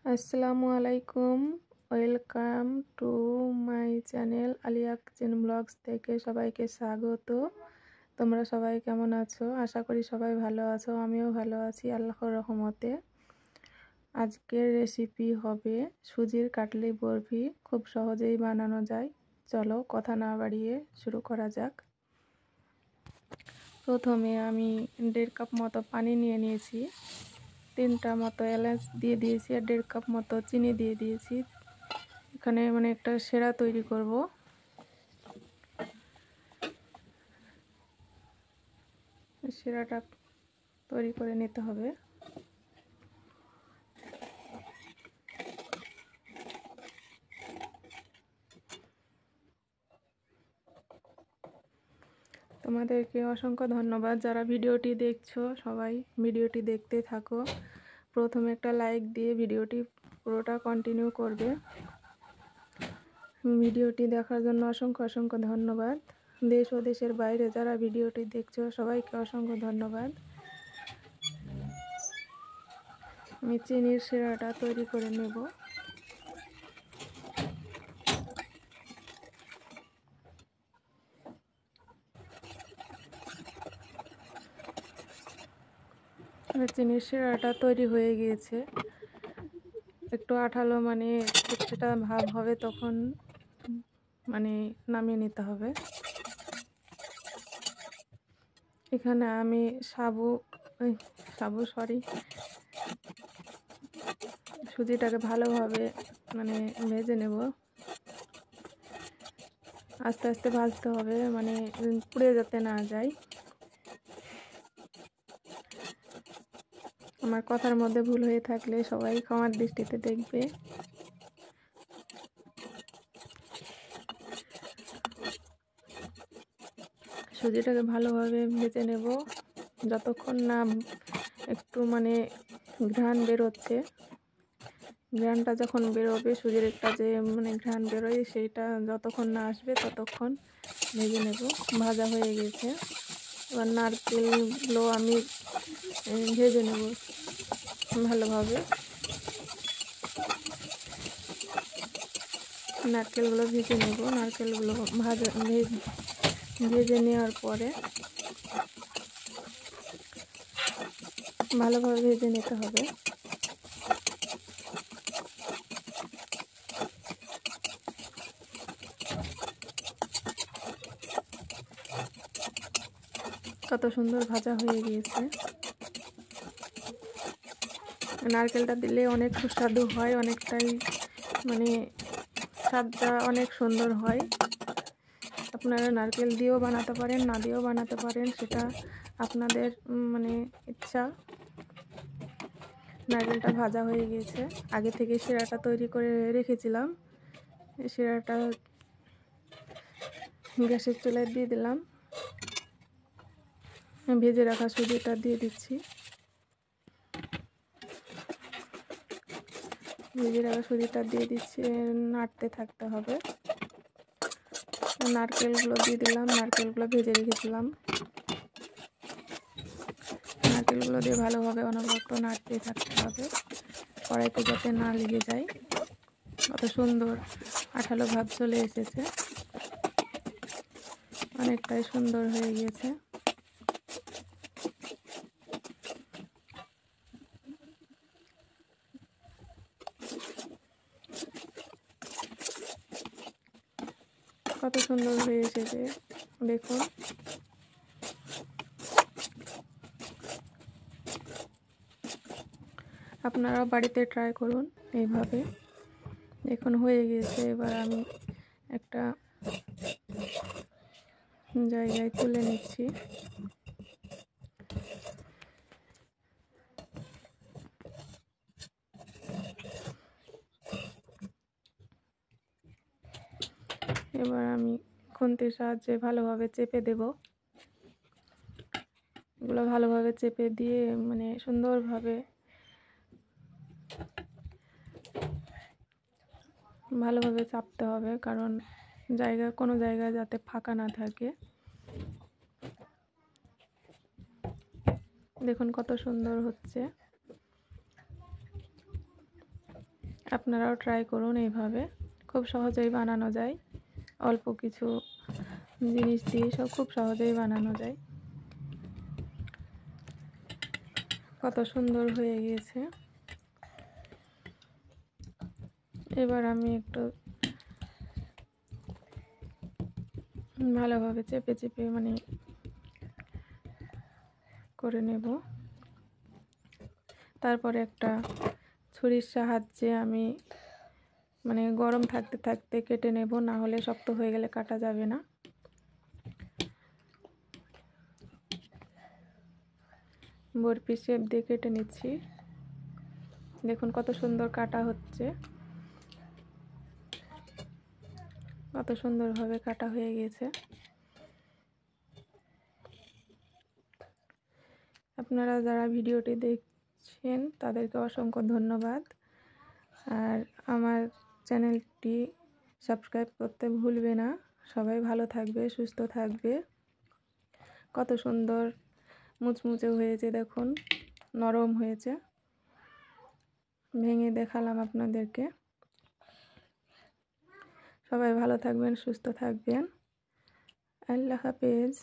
আসসালামু আলাইকুম, welcome to my channel Aliya kitchen vlogs থেকে সবাইকে স্বাগত। তোমরা সবাই কেমন আছো? আশা করি সবাই ভালো আছো, আমিও ভালো আছি আল্লাহর রহমতে। আজকের রেসিপি হবে সুজির কাটলি বরফি। খুব সহজেই বানানো যায়। চলো কথা না বাড়িয়ে শুরু করা যাক। প্রথমে আমি 1.5 কাপ মতো পানি নিয়ে নিয়েছি, 3টা মতো এলাচ দিয়ে দিয়েছি আর 1.5 কাপ মতো চিনি দিয়ে দিয়েছি। এখানে একটা সেরা তৈরি করব। সেরাটা তৈরি করে নিতে হবে। তোমাদেরকে অসংখ্য ধন্যবাদ যারা ভিডিওটি দেখছো। সবাই ভিডিওটি দেখতে থাকো। প্রথমে একটা লাইক দিয়ে ভিডিওটি পুরোটা কন্টিনিউ করবে। ভিডিওটি দেখার জন্য অসংখ্য ধন্যবাদ। দেশ ও দেশের বাইরে যারা ভিডিওটি দেখছো সবাইকে অসংখ্য ধন্যবাদ। আমি চিনির শিরাটা তৈরি করে নেব। চিনির শিরাটা তৈরি হয়ে গিয়েছে। একটু আঠালো সেটা ভাব হবে, তখন নামিয়ে নিতে হবে। এখানে আমি সুজিটাকে ভালোভাবে ভেজে নেব। আস্তে আস্তে ভাজতে হবে, পুড়ে যাতে না যায়। আমার কথার মধ্যে ভুল হয়ে থাকলে সবাই ক্ষমার দৃষ্টিতে দেখবে। সুজিটাকে ভালোভাবে ভেজে নেব যতক্ষণ না একটু ঘ্রাণ বেরোচ্ছে। ঘ্রাণটা যখন বেরোবে, সুজির একটা যে ঘ্রাণ বেরোয়, সেইটা যতক্ষণ না আসবে ততক্ষণ ভেজে নেব। ভাজা হয়ে গেছে। এবার নারকেলগুলো আমি ভেজে নেব ভালোভাবে। নারকেলগুলো ভেজে নেব। নারকেলগুলো ভেজে নেওয়ার পরে ভালোভাবে ভেজে নিতে হবে। কত সুন্দর ভাজা হয়ে গিয়েছে। নারকেলটা দিলে অনেক সুস্বাদু হয়, অনেকটাই স্বাদটা অনেক সুন্দর হয়। আপনারা নারকেল দিয়েও বানাতে পারেন, না দিয়েও বানাতে পারেন, সেটা আপনাদের ইচ্ছা। নারকেলটা ভাজা হয়ে গিয়েছে। আগে থেকে শিরাটা তৈরি করে রেখেছিলাম। শিরাটা গ্যাসের চুলায় দিয়ে দিলাম। ভেজে রাখা সুজিটা দিয়ে দিচ্ছি। নাড়তে থাকতে হবে। নারকেলগুলো দিয়ে দিলাম। নারকেলগুলো ভেজে রেখেছিলাম। নারকেলগুলো দিয়ে ভালোভাবে অনবরত নাড়তে থাকতে হবে, কড়াইতে যাতে না লেগে যায়। কত সুন্দর আঠালো ভাব চলে এসেছে, অনেকটাই সুন্দর হয়ে গিয়েছে। কত সুন্দর হয়ে এসেছে দেখুন। আপনারা বাড়িতে ট্রাই করুন এইভাবে। দেখুন হয়ে গিয়েছে। এবার আমি একটা জায়গায় তুলে নিচ্ছি। এবার আমি খুন্তির সাহায্যে ভালোভাবে চেপে দেব। এগুলো ভালোভাবে চেপে দিয়ে সুন্দরভাবে ভালোভাবে চাপতে হবে, কারণ কোনো জায়গায় যাতে ফাঁকা না থাকে। দেখুন কত সুন্দর হচ্ছে। আপনারাও ট্রাই করুন এইভাবে, খুব সহজেই বানানো যায়। অল্প কিছু জিনিস দিয়ে সব খুব সহজেই বানানো যায়। কত সুন্দর হয়ে গিয়েছে। এবার আমি একটু ভালোভাবে চেপে চেপে মানে করে নেব। তারপরে একটা ছুরির সাহায্যে আমি মানে গরম থাকতে থাকতে কেটে নেব, না হলে শক্ত হয়ে গেলে কাটা যাবে না। বরফি শেপ দিয়ে কেটে নিচ্ছি। দেখুন কত সুন্দর কাটা হচ্ছে, কত সুন্দরভাবে কাটা হয়ে গেছে। আপনারা যারা ভিডিওটি দেখছেন তাদেরকে অসংখ্য ধন্যবাদ। আর আমার চ্যানেলটি সাবস্ক্রাইব করতে ভুলবে না। সবাই ভালো থাকবে, সুস্থ থাকবে। কত সুন্দর মুচমুচে হয়েছে, দেখুন নরম হয়েছে। ভেঙে দেখালাম আপনাদেরকে। সবাই ভালো থাকবেন, সুস্থ থাকবেন। আল্লাহ হাফেজ।